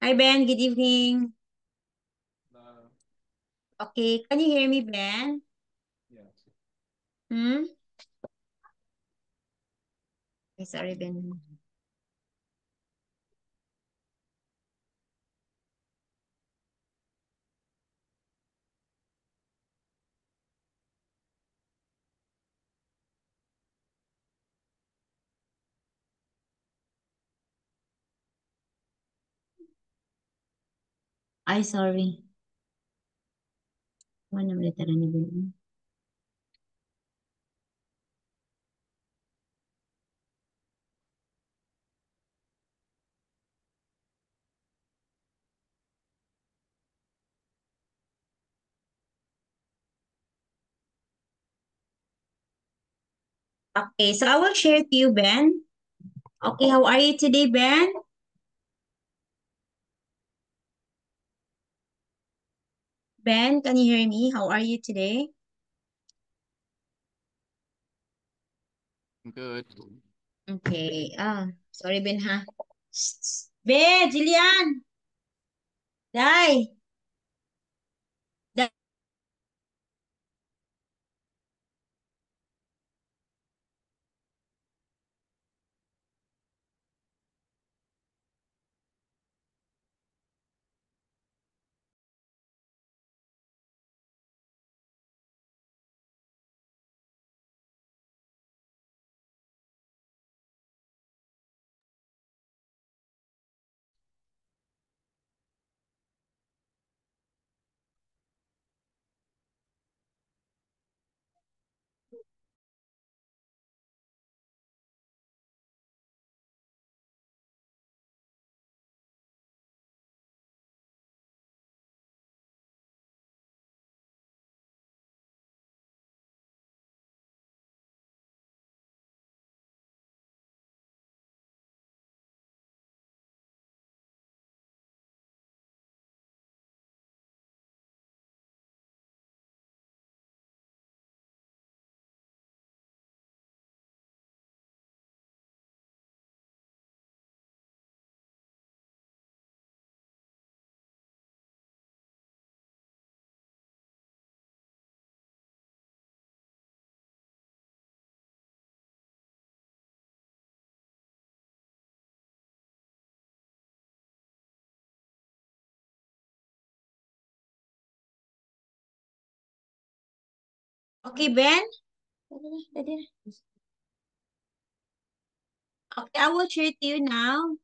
Hi Ben, good evening. Uh, Okay, can you hear me, Ben? yeah. Hmm? Okay, sorry, Ben. Ay, sorry. Ano ulit ni Ben? Okay, so I will share to you, Ben. Okay, how are you today, Ben? Ben, can you hear me? How are you today? Good. Okay, sorry, Ben, ha? Ben, Jillian! Dai! Dai! Okay, Ben? Okay, I will share to you now.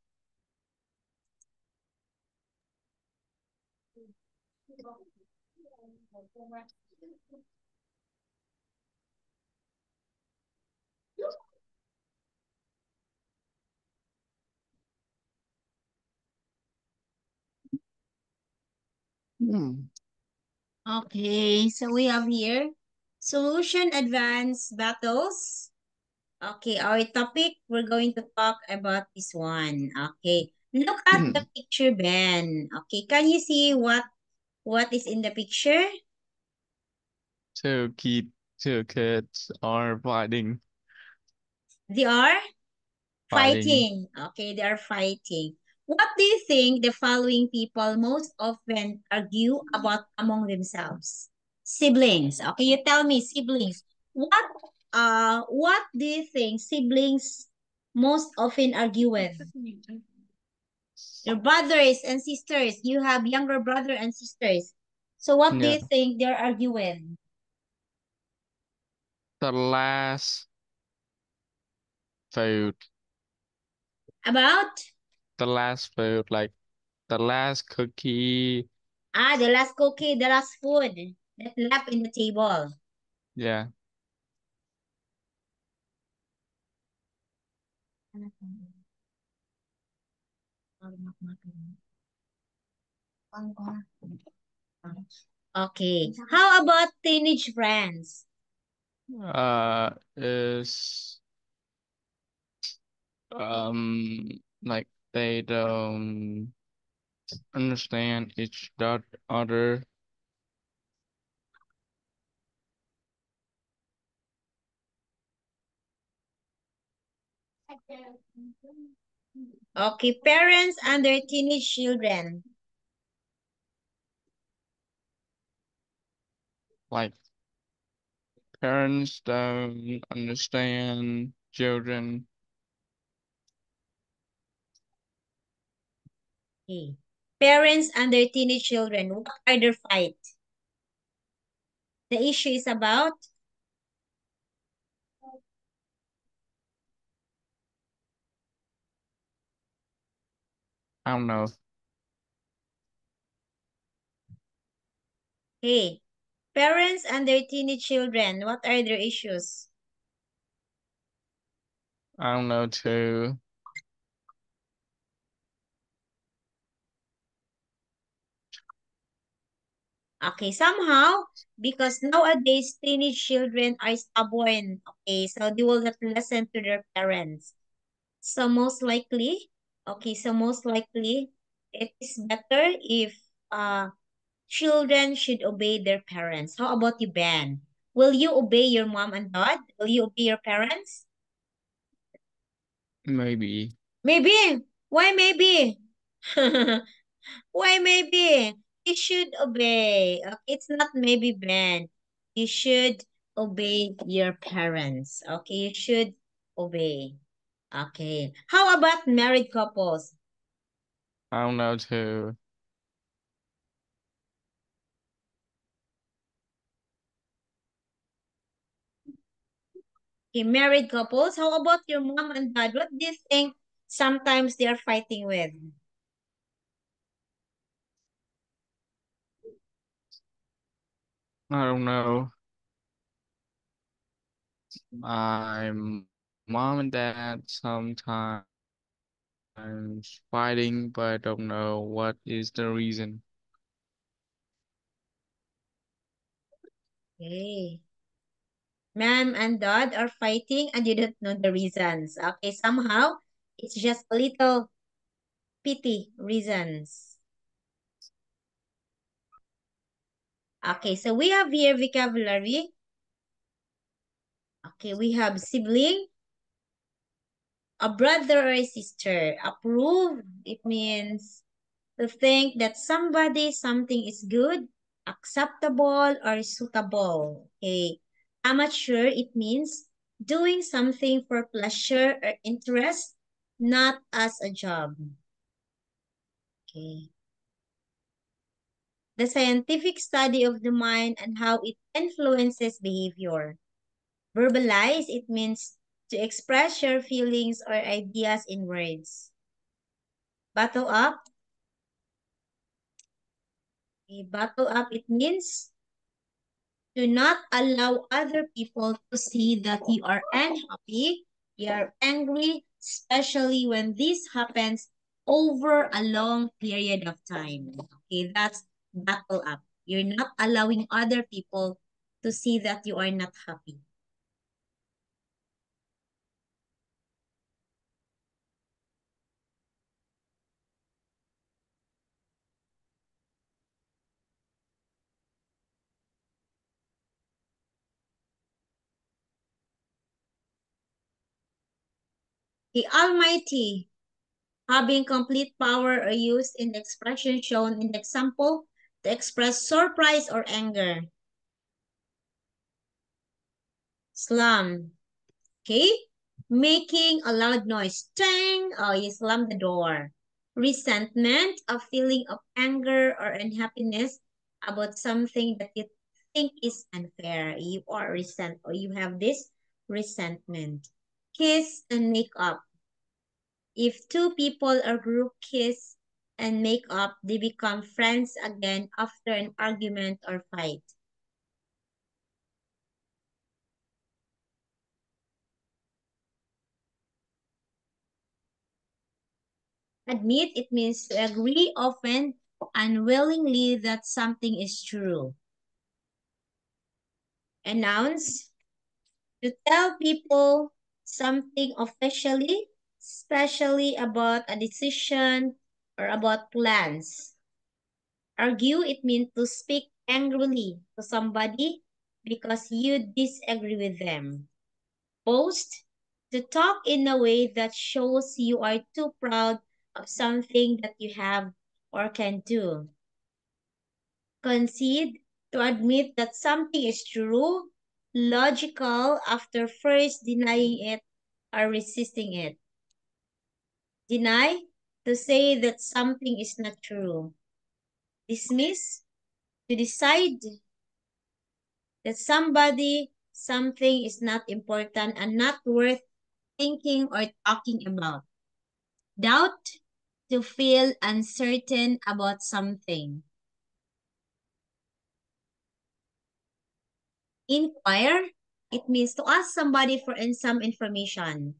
Hmm. Okay, so we have here solution advanced battles. Okay, our topic, we're going to talk about this one. Okay, look at the picture, Ben. Okay, can you see what is in the picture? Two kid, two kids are They are fighting. fighting. Okay, they are fighting. What do you think the following people most often argue about among themselves? Siblings. Okay, you tell me, siblings. What do you think siblings most often argue with? Your brothers and sisters. You have younger brother and sisters. So what do Yeah. you think they're argue with? The last food, About the last food, like the last cookie. the last cookie, the last food that left in the table. Yeah. Okay. How about teenage friends? Is like they don't understand each other. Okay, parents and their teenage children. Like parents don't understand children. Okay. Parents and their teenage children. What are their fight? The issue is about, I don't know. hey, parents and their teenage children. What are their issues? I don't know too. Okay, somehow, because nowadays teenage children are stubborn. Okay, so they will not listen to their parents. So most likely, it is better if children should obey their parents. How about you, Ben? Will you obey your mom and dad? Will you obey your parents? Maybe. Maybe. Why maybe? Why maybe? You should obey. Okay, it's not maybe, Ben. You should obey your parents. Okay, you should obey. Okay. How about married couples? I don't know too. Okay, married couples. How about your mom and dad? What do you think sometimes they are fighting with? I don't know. My mom and dad sometimes fighting, but I don't know what is the reason. Okay. Mom and dad are fighting and you don't know the reasons. Okay, somehow it's just a little petty reasons. Okay, so we have here vocabulary. Okay, we have sibling, a brother or a sister. Approve, it means to think that something is good, acceptable, or suitable. Okay. Amateur, it means doing something for pleasure or interest, not as a job. Okay. The scientific study of the mind and how it influences behavior. Verbalize, it means to express your feelings or ideas in words. Bottle up, bottle up, it means do not allow other people to see that you are unhappy, you are angry, especially when this happens over a long period of time. Okay, that's bottle up. You're not allowing other people to see that you are not happy. The Almighty, having complete power are used in the expression shown in the example to express surprise or anger. Slam. Okay? Making a loud noise. Tang! Oh, you slam the door. Resentment, a feeling of anger or unhappiness about something that you think is unfair. You are resent or you have this resentment. Kiss and make up. If two people or group kiss and make up, they become friends again after an argument or fight. Admit, it means to agree often unwillingly that something is true. Announce, to tell people something officially, especially about a decision or about plans. Argue, it means to speak angrily to somebody because you disagree with them. Boast, To talk in a way that shows you are too proud of something that you have or can do. Concede, to admit that something is true, logical after first denying it or resisting it. Deny, to say that something is not true. Dismiss, to decide that something is not important and not worth thinking or talking about. Doubt, to feel uncertain about something. Inquire, it means to ask somebody for some information.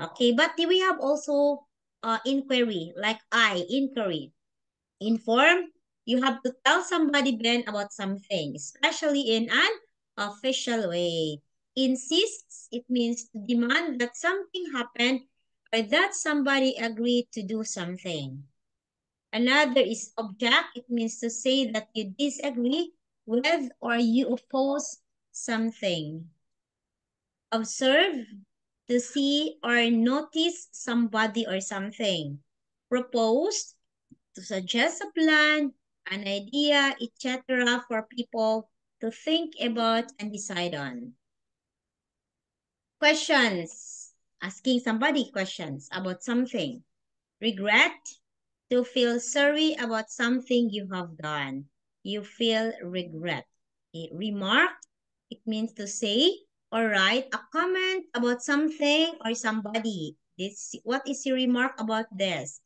Okay, but we have also inquiry, like inquiry. Inform, you have to tell somebody, Ben, about something, especially in an official way. Insists, it means to demand that something happened or that somebody agreed to do something. Another is object, it means to say that you disagree with or you oppose something. Observe, to see or notice somebody or something. Propose, to suggest a plan, an idea, etc. for people to think about and decide on. Questions. Asking somebody questions about something. Regret, to feel sorry about something you have done. You feel regret. A remark, it means to say or write a comment about something or somebody. What is your remark about this?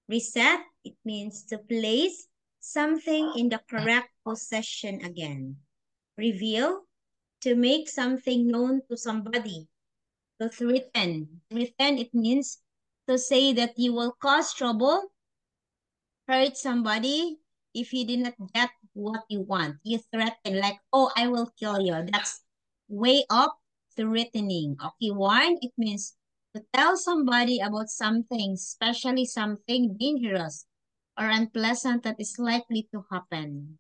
Reset, it means to place something in the correct position again. Reveal, to make something known to somebody. To threaten. Threaten, it means to say that you will cause trouble, hurt somebody if you did not get what you want. You threaten like, oh, I will kill you. That's way of threatening. Okay, warn, it means to tell somebody about something, especially something dangerous or unpleasant that is likely to happen.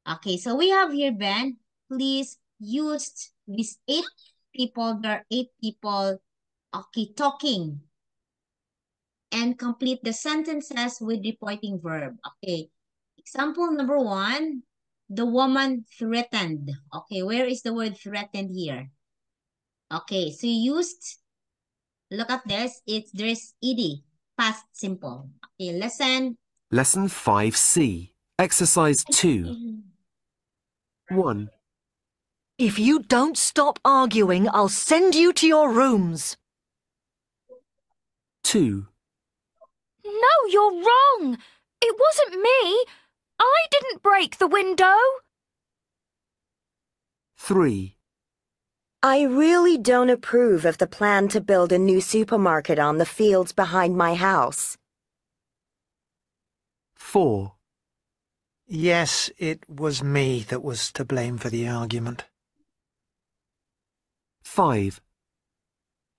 Okay, so we have here, Ben, please use these 8 people. There are 8 people, okay, talking. And complete the sentences with reporting verb. Okay, example number 1, the woman threatened. Okay, where is the word threatened here? Okay, so you used, look at this, there's ed, past simple. Okay, lesson. Lesson 5C, Exercise 2. 1. If you don't stop arguing, I'll send you to your rooms. 2. No, you're wrong. It wasn't me. I didn't break the window. 3. I really don't approve of the plan to build a new supermarket on the fields behind my house. 4. Yes, it was me that was to blame for the argument. 5.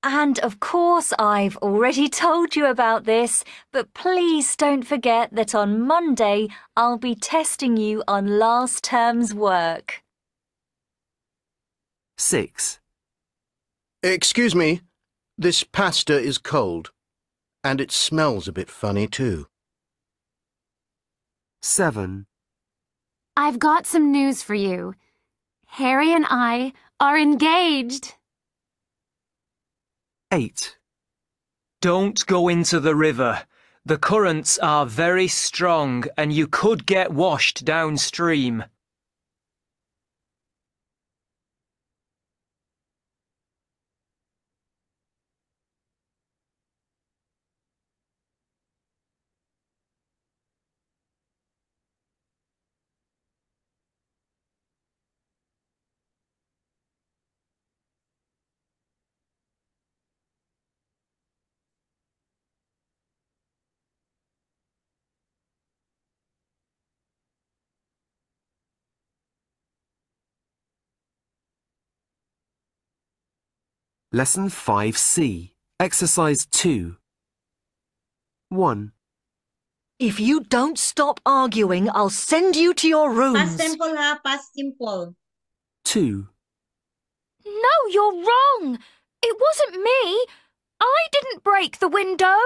And of course, I've already told you about this, but please don't forget that on Monday I'll be testing you on last term's work. 6. Excuse me, this pasta is cold, and it smells a bit funny too. 7. I've got some news for you. Harry and I are engaged. 8. Don't go into the river. The currents are very strong and you could get washed downstream. Lesson 5C, Exercise 2. 1. If you don't stop arguing, I'll send you to your rooms. Past simple ha, past simple. 2. No, you're wrong. It wasn't me. I didn't break the window.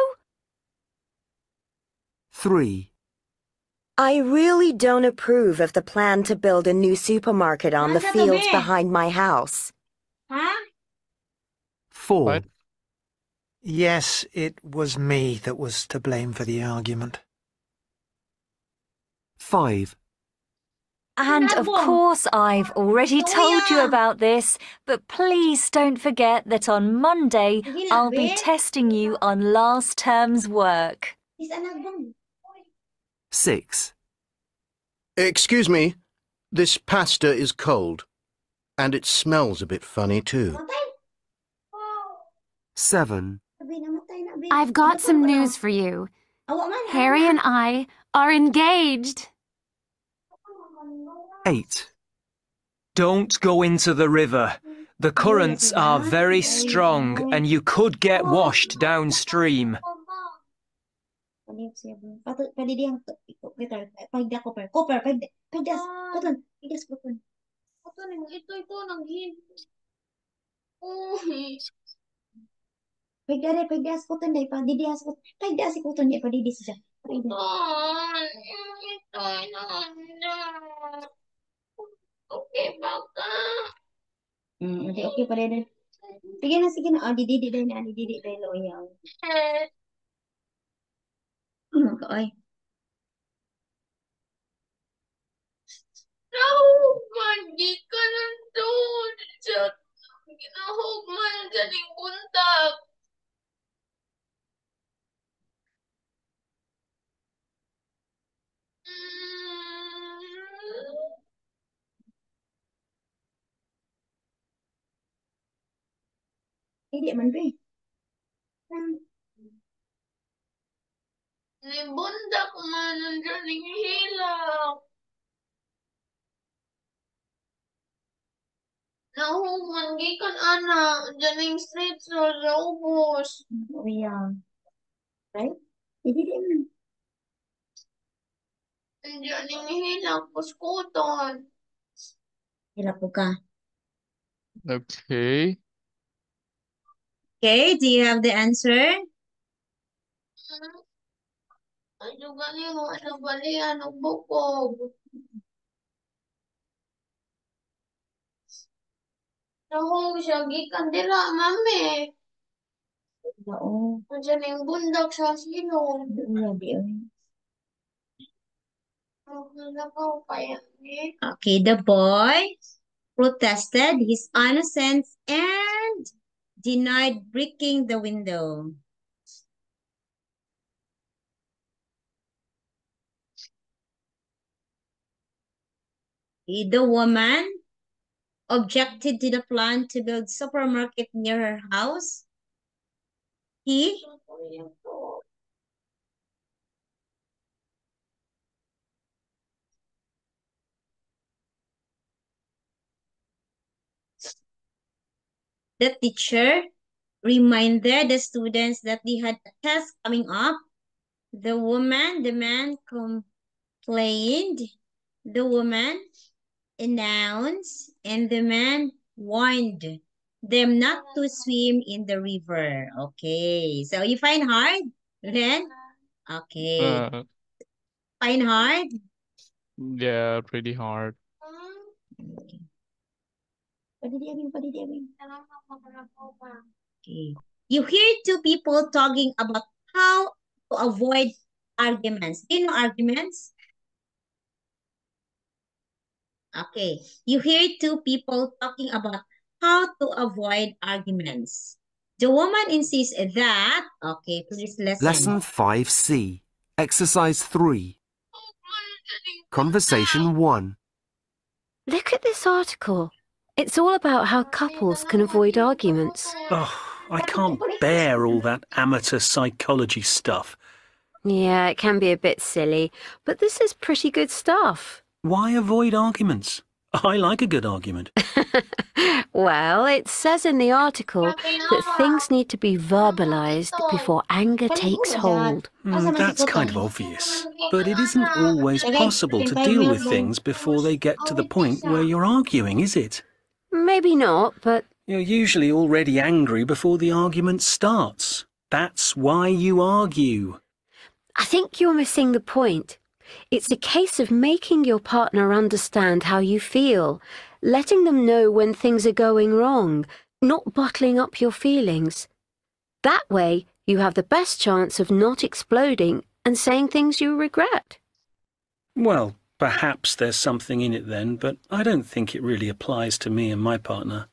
3, I really don't approve of the plan to build a new supermarket on the Nasa fields tabi. behind my house. Ha? 4, What? Yes, it was me that was to blame for the argument. 5, And of Nabong. course, I've already Oh, told you yeah. about this, but please don't forget that on Monday Sige lang, I'll be be. testing you on last term's work. Is nagbong. 6, Excuse me, this pasta is cold. And it smells a bit funny too. Matay. 7, Sabi, namatay na, be. I've got Ano some pa ba? news for you. Awa man. Harry and I are engaged. 8, Don't go into the river. The currents are very strong and you could get washed downstream. Padidiyang Peter, pagda ko per. Koper, pagdas. Kuton, pagdas kuton. Kuton, ito naghin. Pagdas kuton dai padidiyas kuton. Pagdas kuton ya padidis siya. Okay ba ka? Okay pa rin. Sige na. Dididi dai loyal. Ay. Nahugman, di ka nandun. Nahugman dyan yung buntag. Hindi man be. Ni bundak man nandyan yung hilak. Nahugman, gikan anak. Dyan yung street sa ubos. Oh yeah. Right? Hindi man. Dyan yung hilak, puskuton. Hirap po ka. Okay. Okay, do you have the answer? Ay, juga ni mo, ano balian, o bukog. Nahug siya, gikan dila, mami. Oo. Dyan yung bundak sa silong. Di. Nakaw pa yan eh. Okay, the boy protested his innocence and denied breaking the window. The woman objected to the plan to build supermarket near her house. He the teacher reminded the students that they had a test coming up. The man complained. The woman announced, and the man warned them not to swim in the river. Okay, so you find hard, Ren? Okay, find hard? Yeah, pretty hard. Okay. Padidiyabing. Okay. You hear two people talking about how to avoid arguments. Do you know arguments? Okay. You hear two people talking about how to avoid arguments. The woman insists that, okay, please listen. Lesson 5C, Exercise 3. Conversation 1. Look at this article. It's all about how couples can avoid arguments. Oh, I can't bear all that amateur psychology stuff. Yeah, it can be a bit silly, but this is pretty good stuff. Why avoid arguments? I like a good argument. Well, it says in the article that things need to be verbalized before anger takes hold. That's kind of obvious. But it isn't always possible to deal with things before they get to the point where you're arguing, is it? Maybe not, but You're usually already angry before the argument starts. That's why you argue. I think you're missing the point. It's a case of making your partner understand how you feel, letting them know when things are going wrong, not bottling up your feelings. That way, you have the best chance of not exploding and saying things you regret. Well, perhaps there's something in it then, but I don't think it really applies to me and my partner.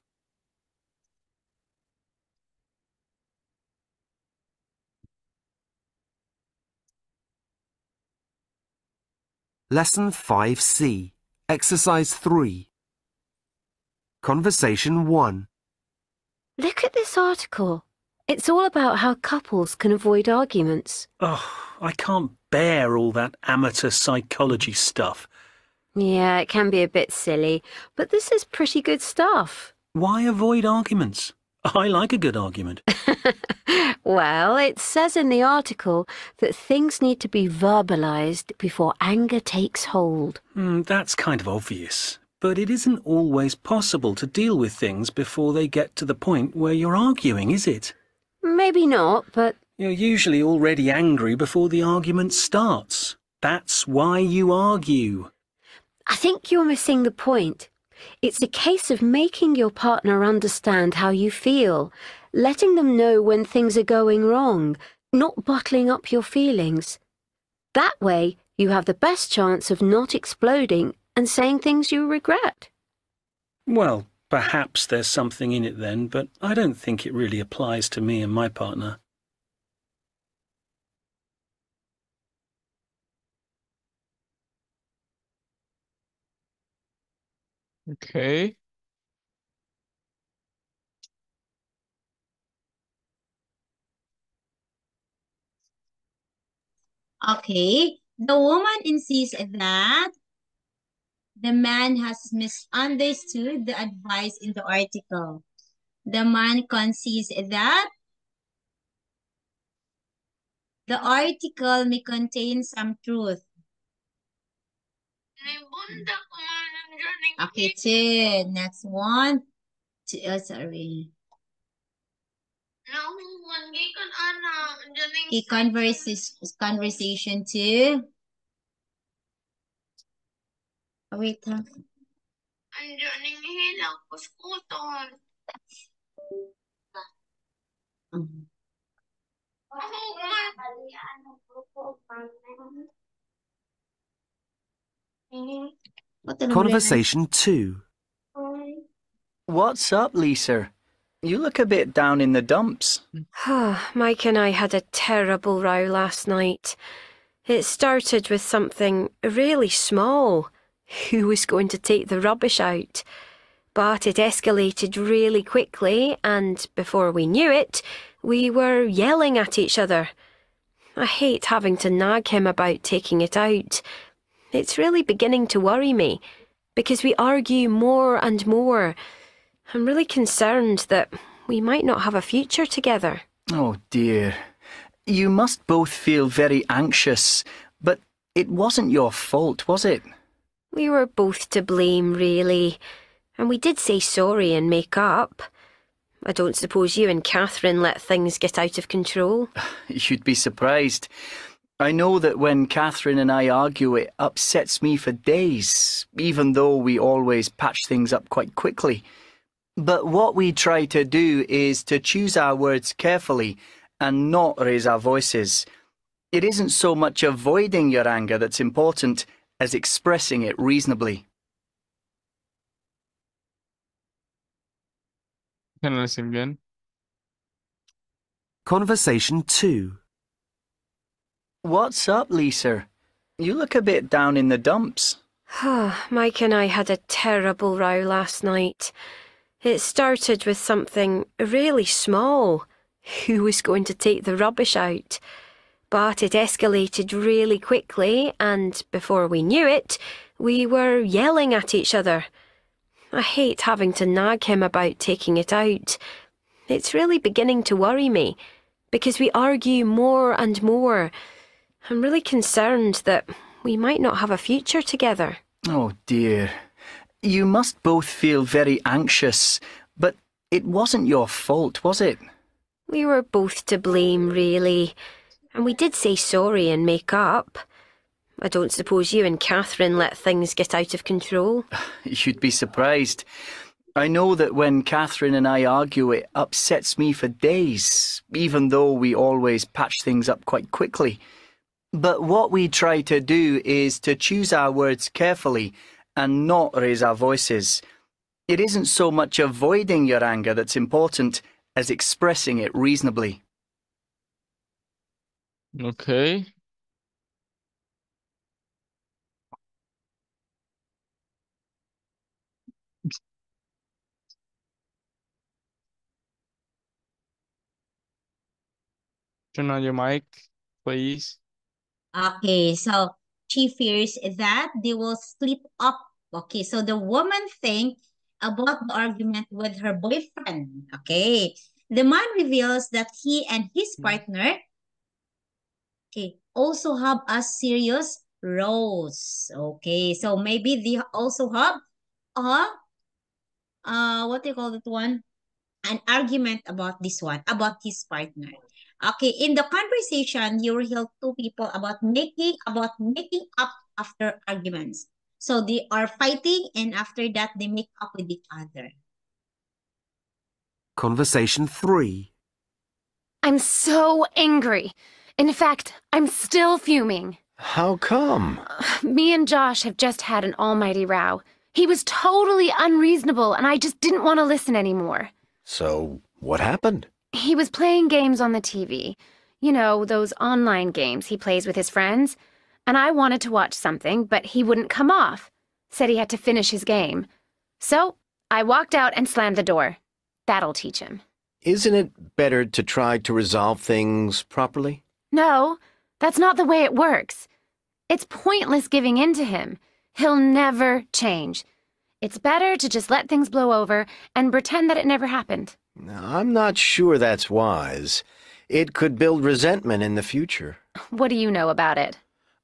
Lesson 5C, Exercise 3. Conversation 1. Look at this article. It's all about how couples can avoid arguments. Oh, I can't bear all that amateur psychology stuff. Yeah, it can be a bit silly, but this is pretty good stuff. Why avoid arguments? I like a good argument. Well, it says in the article that things need to be verbalized before anger takes hold. That's kind of obvious. But it isn't always possible to deal with things before they get to the point where you're arguing, is it? Maybe not, but... You're usually already angry before the argument starts. That's why you argue. I think you're missing the point. It's a case of making your partner understand how you feel, letting them know when things are going wrong, not bottling up your feelings. That way, you have the best chance of not exploding and saying things you regret. Well, perhaps there's something in it then, but I don't think it really applies to me and my partner. Okay. Okay. The woman insists that the man has misunderstood the advice in the article. The man concedes that the article may contain some truth. Okay, two. Next one. Sorry. Okay, conversation two. Wait, ha? Conversation 2. What's up, Lisa? You look a bit down in the dumps. Mike and I had a terrible row last night. It started with something really small. Who was going to take the rubbish out? But it escalated really quickly, and before we knew it, we were yelling at each other. I hate having to nag him about taking it out. It's really beginning to worry me, because we argue more and more. I'm really concerned that we might not have a future together. Oh dear. You must both feel very anxious, but it wasn't your fault, was it? We were both to blame, really, and we did say sorry and make up. I don't suppose you and Catherine let things get out of control? You'd be surprised. I know that when Catherine and I argue, it upsets me for days, even though we always patch things up quite quickly. But what we try to do is to choose our words carefully and not raise our voices. It isn't so much avoiding your anger that's important as expressing it reasonably. Can I listen again? Conversation 2. What's up, Lisa? You look a bit down in the dumps. Mike and I had a terrible row last night. It started with something really small. Who was going to take the rubbish out? But it escalated really quickly, and before we knew it, we were yelling at each other. I hate having to nag him about taking it out. It's really beginning to worry me, because we argue more and more. I'm really concerned that we might not have a future together. Oh dear. You must both feel very anxious, but It wasn't your fault, was it? We were both to blame, really. And we did say sorry and make up. I don't suppose you and Catherine let things get out of control. You'd be surprised. I know that when Catherine and I argue, it upsets me for days, even though we always patch things up quite quickly. But what we try to do is to choose our words carefully and not raise our voices. It isn't so much avoiding your anger that's important as expressing it reasonably. Okay. Turn on your mic, please. Okay, so she fears that they will split up. Okay, so the woman thinks about the argument with her boyfriend. Okay, the man reveals that he and his partner, okay, also have a serious rows. Okay, so maybe they also have what do you call that one? An argument about this one, about his partner. Okay, in the conversation, you will hear two people about making up after arguments. So they are fighting, and after that, they make up with each other. Conversation 3. I'm so angry. In fact, I'm still fuming. How come? Me and Josh have just had an almighty row. He was totally unreasonable, and I just didn't want to listen anymore. So, what happened? He was playing games on the TV. You know, those online games he plays with his friends. And I wanted to watch something, but he wouldn't come off. Said he had to finish his game. So, I walked out and slammed the door. That'll teach him. Isn't it better to try to resolve things properly? No, that's not the way it works. It's pointless giving in to him. He'll never change. It's better to just let things blow over and pretend that it never happened. I'm not sure that's wise. It could build resentment in the future. What do you know about it?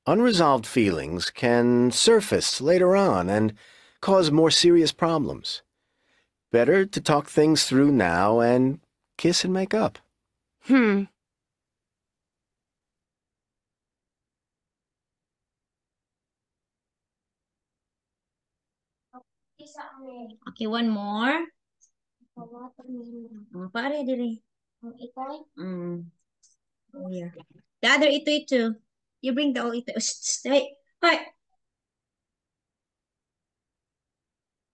Unresolved feelings can surface later on and cause more serious problems. Better to talk things through now and kiss and make up. Okay, one more. Pare diri. Oh, yeah. The other ito. You bring the ito. Hey.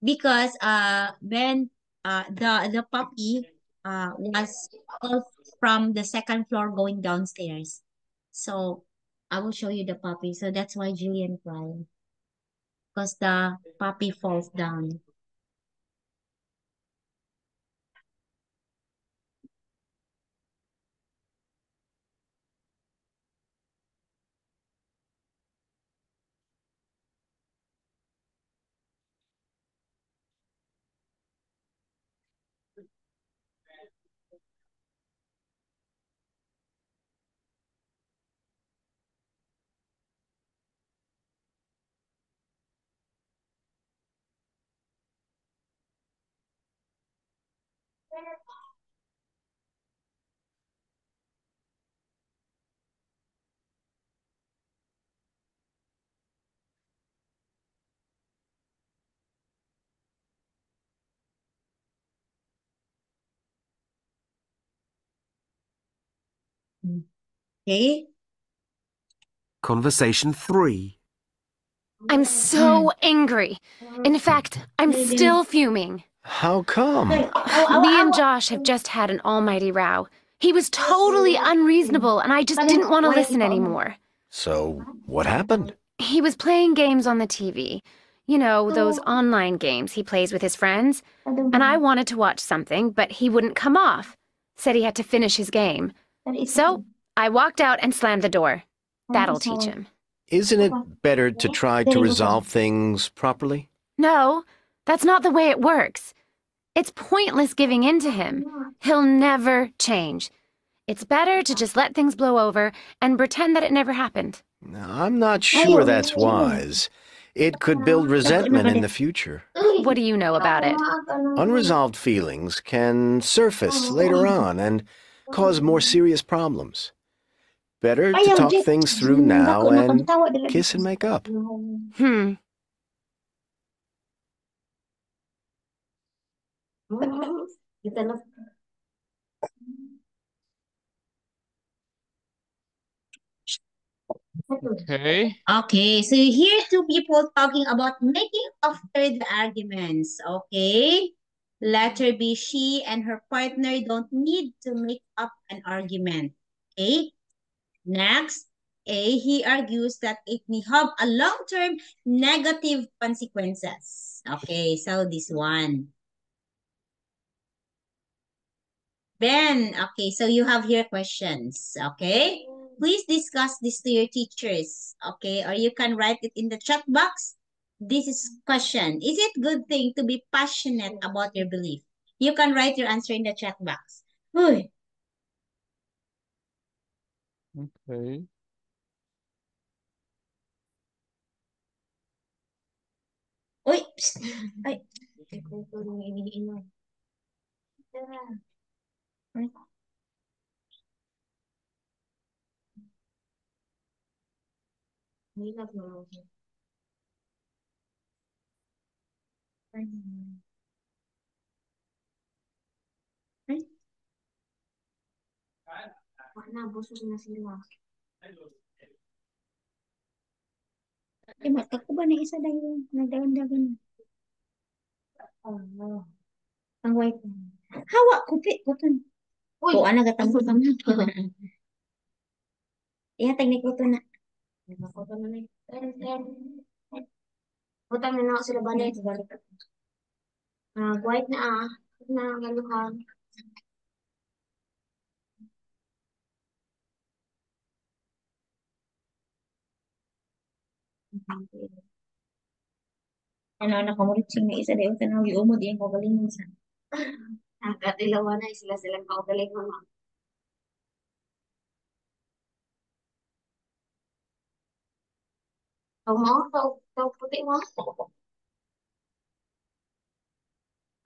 Because when the puppy was off from the second floor going downstairs. So I will show you the puppy. So that's why Jillian cried. Because the puppy falls down. Okay. Conversation 3. I'm so angry. In fact, I'm still fuming. How come? Me and Josh have just had an almighty row. He was totally unreasonable, and I just didn't want to listen anymore. So, what happened? He was playing games on the TV. You know, those online games he plays with his friends. And I wanted to watch something, but he wouldn't come off. Said he had to finish his game. So, I walked out and slammed the door. That'll teach him. Isn't it better to try to resolve things properly? No, that's not the way it works. It's pointless giving in to him. He'll never change. It's better to just let things blow over and pretend that it never happened. I'm not sure that's wise. It could build resentment in the future. What do you know about it? Unresolved feelings can surface later on and cause more serious problems. Better to Ayaw, talk Jeff. things through now Dako na and kagtawa dila. kiss and make up. Hmm. Kita na. Okay. Okay, so here's two people talking about making after the arguments. Okay. Letter B, she and her partner don't need to make up an argument. Okay. Next, A, he argues that it may have a long-term negative consequences. Okay, so this one. Ben, okay, so you have here questions, okay? Please discuss this to your teachers, okay? Or you can write it in the chat box. This is question. Is it good thing to be passionate about your belief? You can write your answer in the chat box. Uy, Okay. uy, psst, ay. Busog na sila. Matak ko ba na isa dahil nagdagan-dagan? Oh, ang white. Hawa, kupit ko to. Uy, o, nagatambol ka man. Ihatag ni ko to na. Nakakoto na na. Butang na ako sila ba na ito. White na na galuhan. Ano, nakamulitsing na isa dahil tanong yung umod yung kagaling sa. Nakatilawan na sila silang kagaling mga. Tao mo, tao puti mo.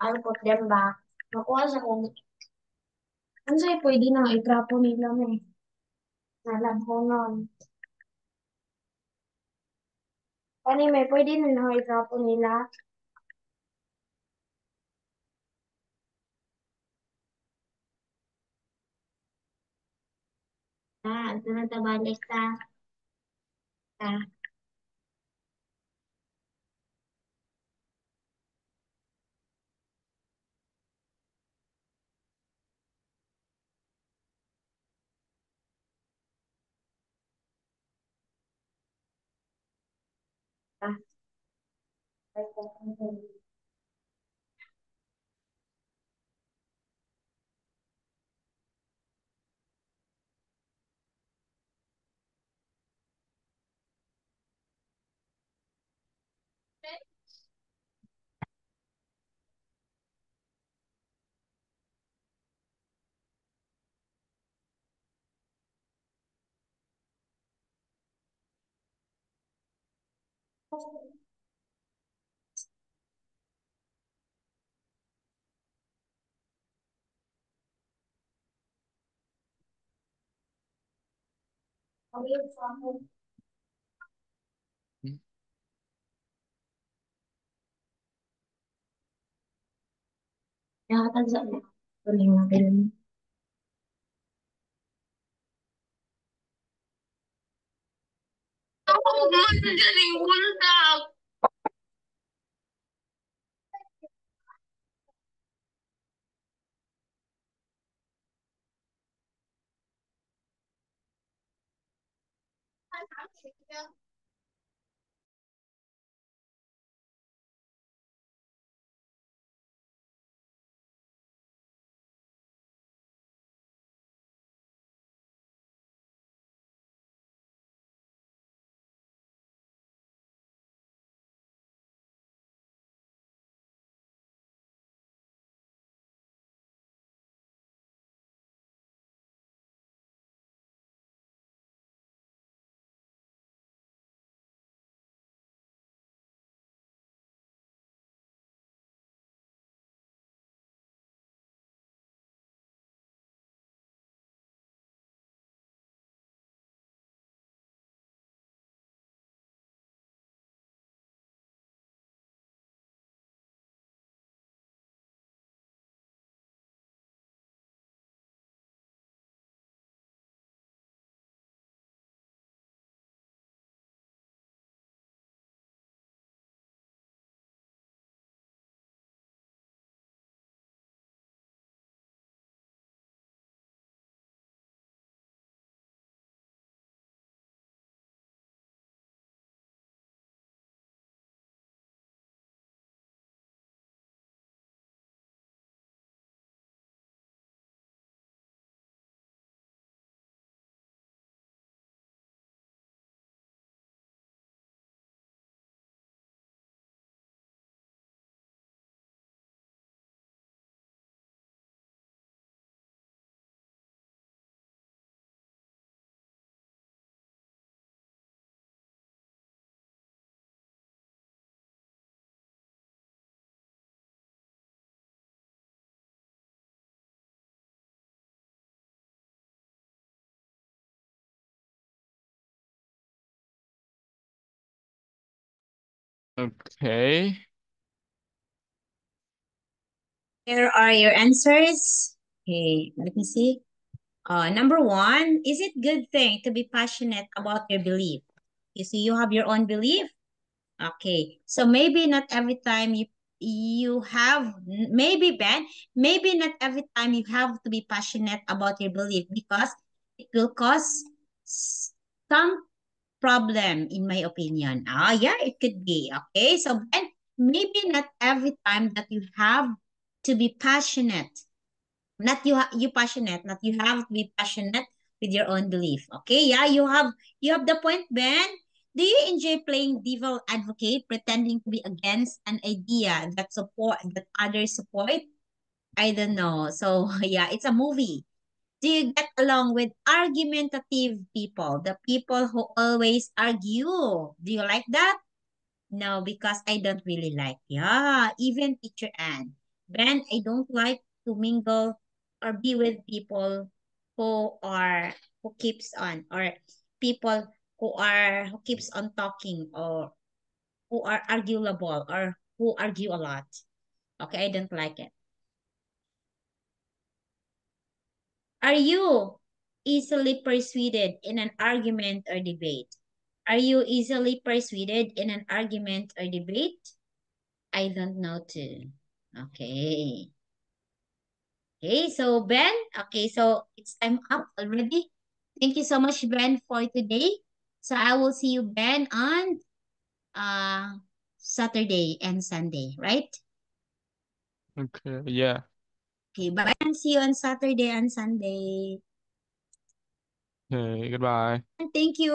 Ano po, dem ba? Nakuha sa kong. Ano sa'yo pwede nang itrapo nila mo eh. Nalabhonon. May pwede na nang itrapo nila. Ito na tabalik ta. Nakatag sa ano? Tuloy natin. Ako, mas galing bulldog. Okay. Here are your answers. Okay, let me see. Number one, is it good thing to be passionate about your belief? You see, you have your own belief. Okay, so maybe not every time you have, maybe Ben, maybe not every time you have to be passionate about your belief because it will cause some problem, in my opinion. Yeah, it could be. Okay, so Ben, maybe not every time that you have to be passionate. Not you passionate, not you have to be passionate with your own belief. Okay, yeah, you have the point, Ben. Do you enjoy playing devil advocate, pretending to be against an idea that others support? I don't know. So yeah, it's a movie. Do you get along with argumentative people, the people who always argue? Do you like that? No, because I don't really like. Yeah, even teacher Anne. Ben, I don't like to mingle or be with people who keeps on or people who keeps on talking or who are arguable or who argue a lot. Okay, I don't like it. Are you easily persuaded in an argument or debate? Are you easily persuaded in an argument or debate? I don't know too. Okay. Okay, so Ben, okay, so it's time up already. Thank you so much, Ben, for today. So I will see you, Ben, on Saturday and Sunday, right? Okay. Yeah. Okay, bye and see you on Saturday and Sunday. Okay. Goodbye. Thank you.